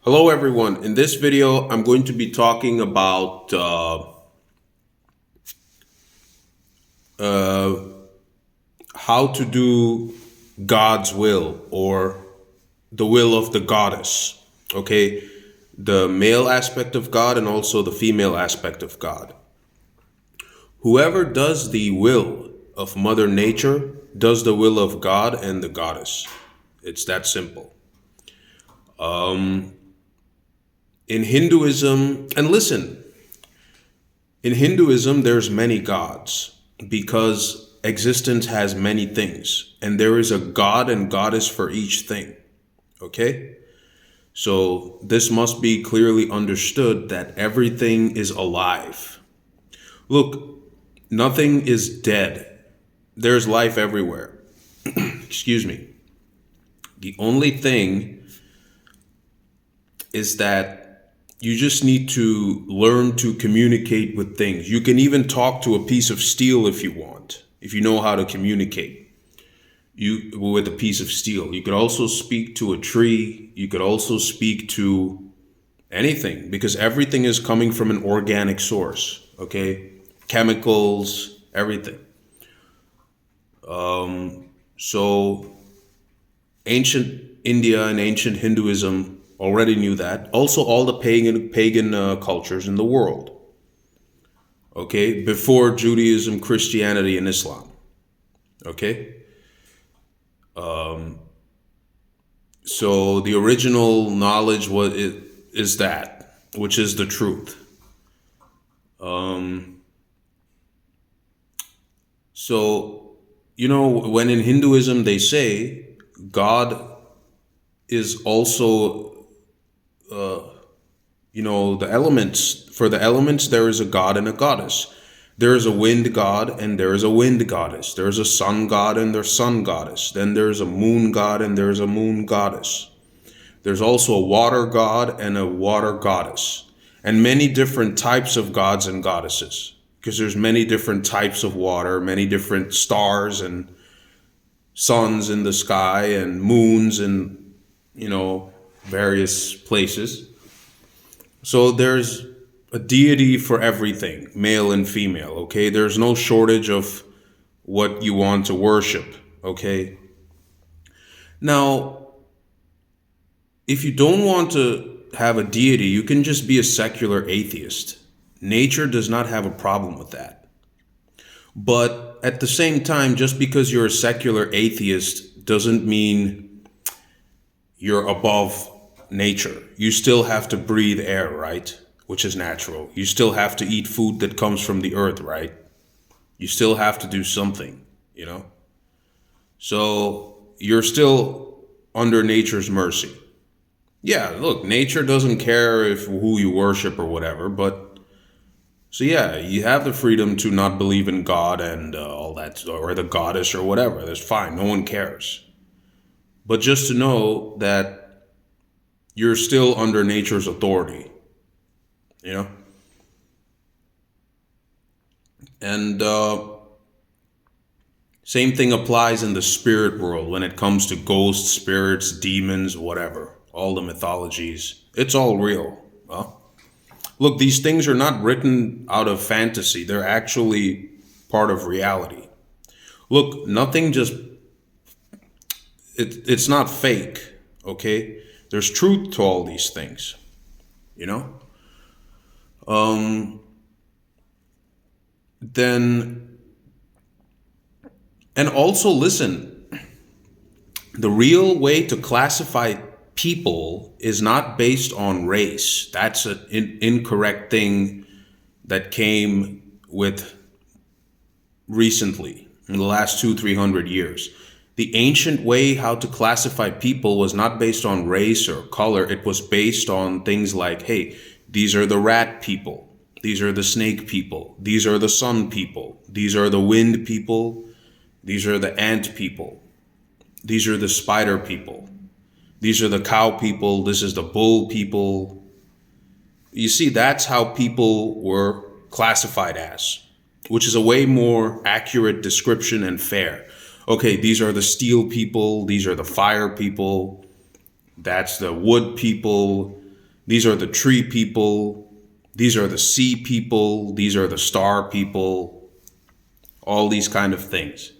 Hello everyone. In this video, I'm going to be talking about how to do God's will or the will of the goddess. Okay, the male aspect of God and also the female aspect of God. Whoever does the will of Mother Nature does the will of God and the goddess. It's that simple. In Hinduism, and listen, in Hinduism, there's many gods because existence has many things, and there is a god and goddess for each thing. Okay? So this must be clearly understood that everything is alive. Look, nothing is dead. There's life everywhere. Excuse me. The only thing is that you just need to learn to communicate with things. You can even talk to a piece of steel if you want, if you know how to communicate you with a piece of steel. You could also speak to a tree. You could also speak to anything because everything is coming from an organic source, okay? Chemicals, everything. So ancient India and ancient Hinduism already knew that. Also, all the pagan cultures in the world. Okay, before Judaism, Christianity, and Islam. Okay, so the original knowledge is that, which is the truth. So when in Hinduism they say God is also the elements. For the elements, there is a god and a goddess. There is a wind god and there is a wind goddess. There is a sun god and there's sun goddess. Then there's a moon god and there's a moon goddess. There's also a water god and a water goddess. And many different types of gods and goddesses. Because there's many different types of water, many different stars and suns in the sky and moons in, various places. So there's a deity for everything, male and female, okay? There's no shortage of what you want to worship, okay? Now, if you don't want to have a deity, you can just be a secular atheist. Nature does not have a problem with that. But at the same time, just because you're a secular atheist doesn't mean you're above nature. You still have to breathe air, right? Which is natural. You still have to eat food that comes from the earth, right? You still have to do something, you know? So you're still under nature's mercy. Yeah, look, nature doesn't care if who you worship or whatever, but so yeah, you have the freedom to not believe in God and all that, or the goddess or whatever. That's fine. No one cares. But just to know that you're still under nature's authority, you know? And same thing applies in the spirit world when it comes to ghosts, spirits, demons, whatever. All the mythologies. It's all real. Well, look, these things are not written out of fantasy. They're actually part of reality. Look, nothing just, it's not fake, okay? There's truth to all these things, you know? Then, and also listen, the real way to classify people is not based on race. That's an incorrect thing that came with recently in the last 200-300 years. The ancient way how to classify people was not based on race or color. It was based on things like, hey, these are the rat people. These are the snake people. These are the sun people. These are the wind people. These are the ant people. These are the spider people. These are the cow people. This is the bull people. You see, that's how people were classified as, which is a way more accurate description and fair. Okay, these are the steel people. These are the fire people. That's the wood people. These are the tree people. These are the sea people. These are the star people. All these kind of things.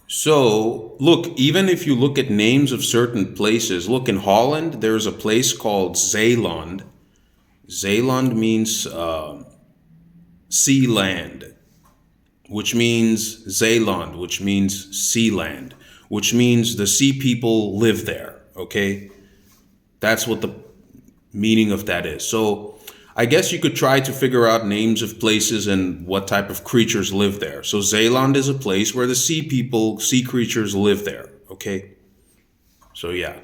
So, look, even if you look at names of certain places, look, in Holland, there's a place called Zeeland. Zeeland means sea land, which means Zeeland, which means sea land, which means the sea people live there, okay? That's what the meaning of that is. So I guess you could try to figure out names of places and what type of creatures live there. So Zeeland is a place where the sea people, sea creatures live there, okay? So yeah.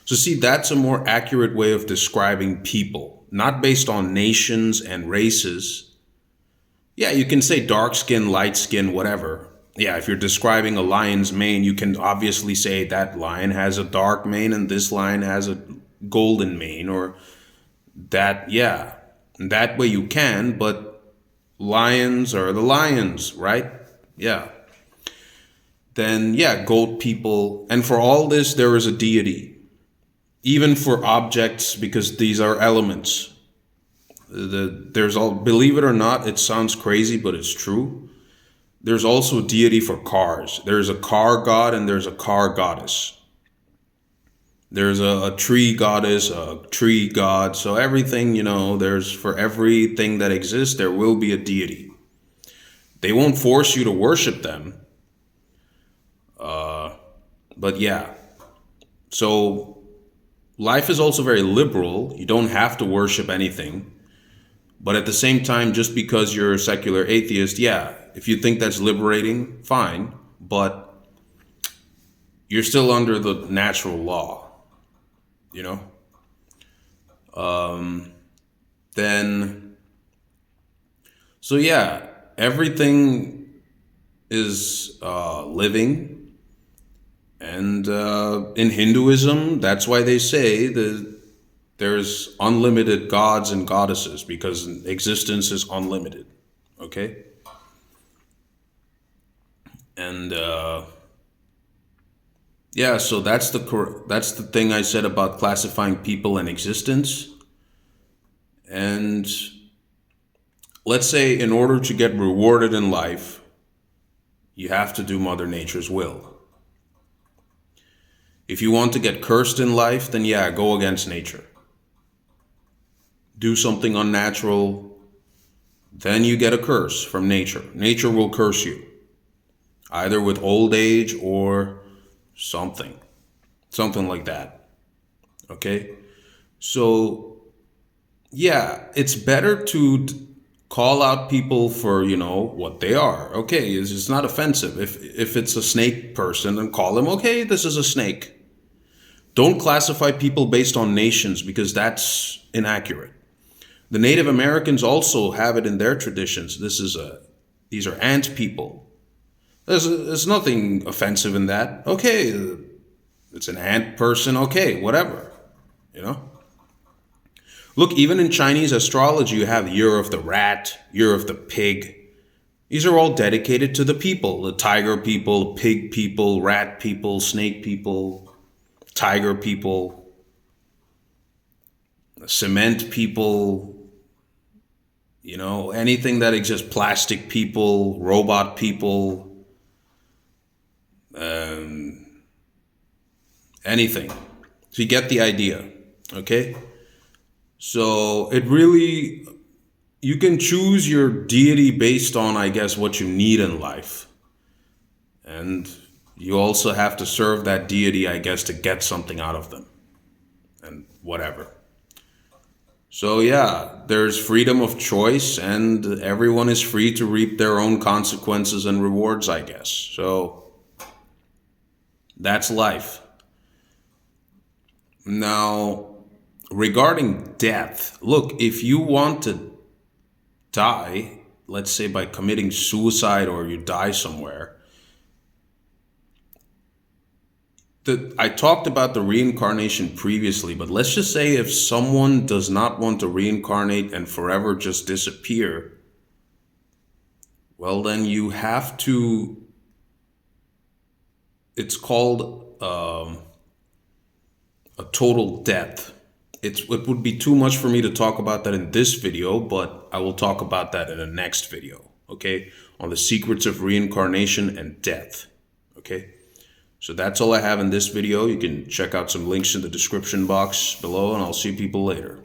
So see, that's a more accurate way of describing people, not based on nations and races. Yeah, you can say dark skin, light skin, whatever. Yeah, if you're describing a lion's mane, you can obviously say that lion has a dark mane and this lion has a golden mane, or that, yeah, that way you can, but lions are the lions, right? Yeah. Then, yeah, goat people. And for all this, there is a deity. Even for objects, because these are elements. There's all, believe it or not, it sounds crazy, but it's true. There's also deity for cars. There's a car god and there's a car goddess. There's a tree goddess, a tree god. So everything, there's, for everything that exists, there will be a deity. They won't force you to worship them. But yeah. So life is also very liberal. You don't have to worship anything. But at the same time, just because you're a secular atheist, yeah, if you think that's liberating, fine. But you're still under the natural law, you know? Then, so yeah, everything is living. And in Hinduism, that's why they say that there's unlimited gods and goddesses, because existence is unlimited. Okay? And yeah, so that's the thing I said about classifying people and existence. And let's say in order to get rewarded in life, you have to do Mother Nature's will. If you want to get cursed in life, then yeah, go against nature. Do something unnatural, then you get a curse from nature. Nature will curse you, either with old age or something like that. Okay? So, yeah, it's better to call out people for, what they are. Okay, it's not offensive. If it's a snake person, then call them, okay, this is a snake. Don't classify people based on nations, because that's inaccurate. The Native Americans also have it in their traditions. These are ant people. There's nothing offensive in that. Okay, it's an ant person. Okay, whatever. You know. Look, even in Chinese astrology, you have year of the rat, year of the pig. These are all dedicated to the people: the tiger people, pig people, rat people, snake people, tiger people, cement people. Anything that exists: plastic people, robot people, anything. So you get the idea, okay? So it really, you can choose your deity based on, I guess, what you need in life. And you also have to serve that deity, I guess, to get something out of them and whatever. So yeah, there's freedom of choice, and everyone is free to reap their own consequences and rewards, I guess. So that's life. Now, regarding death, look, if you want to die, let's say by committing suicide, or you die somewhere, I talked about the reincarnation previously, but let's just say if someone does not want to reincarnate and forever just disappear, well, then you have to, it's called a total depth. It would be too much for me to talk about that in this video, but I will talk about that in the next video, okay? On the secrets of reincarnation and death, okay? So that's all I have in this video. You can check out some links in the description box below, and I'll see people later.